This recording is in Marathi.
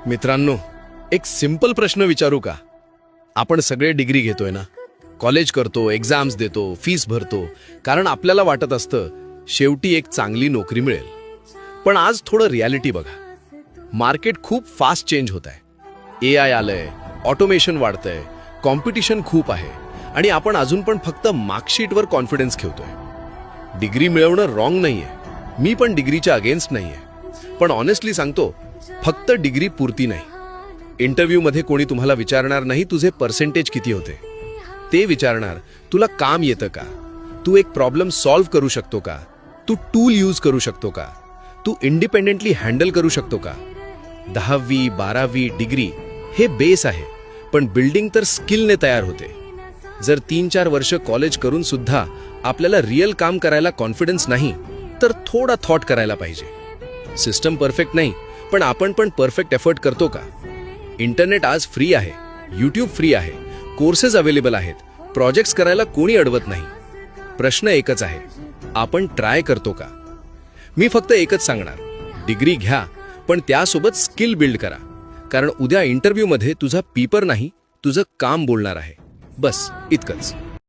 मित्रांनो, एक सिंपल प्रश्न विचारू का? आपण सगळे डिग्री घेतोय ना, कॉलेज करतो, एक्झाम्स देतो, फीस भरतो, कारण आपल्याला वाटत असतं शेवटी एक चांगली नोकरी मिळेल. पण आज थोडं रियालिटी बघा. मार्केट खूप फास्ट चेंज होत आहे. AI आलंय, ऑटोमेशन वाढतंय, कॉम्पिटिशन खूप आहे आणि आपण अजून पण फक्त मार्कशीटवर कॉन्फिडन्स ठेवतोय. डिग्री मिळवणं रॉंग नाहीये, मी पण डिग्रीच्या अगेन्स्ट नाहीये. पण ऑनेस्टली सांगतो, फक्त डिग्री पुरती नाही. इंटरव्ह्यूमध्ये कोणी तुम्हाला विचारणार नाही तुझे पर्सेंटेज किती होते. ते विचारणार तुला काम येतं का, तू एक प्रॉब्लेम सॉल्व्ह करू शकतो का, तू टूल यूज करू शकतो का, तू इंडिपेंडेंटली हँडल करू शकतो का. 10वी 12वी डिग्री हे बेस आहे, पण बिल्डिंग तर स्किलने तयार होते. जर 3-4 वर्ष कॉलेज करून सुद्धा आपल्याला रियल काम करायला कॉन्फिडन्स नाही, तर थोडा थॉट करायला पाहिजे. सिस्टम परफेक्ट नाही, पण आपण पण परफेक्ट एफर्ट करतो का? इंटरनेट आज फ्री आहे, यूट्यूब फ्री आहे, कोर्सेस अवेलेबल आहेत, प्रोजेक्ट्स करायला कोणी अडवत नाही. प्रश्न एकच आहे, आपण ट्राय करतो का? मी फक्त एकच सांगणार, डिग्री घ्या, पण त्यासोबत स्किल बिल्ड करा. कारण उद्या इंटरव्ह्यूमध्ये तुझा पेपर नाही, तुझं काम बोलणार आहे. बस इतकंच.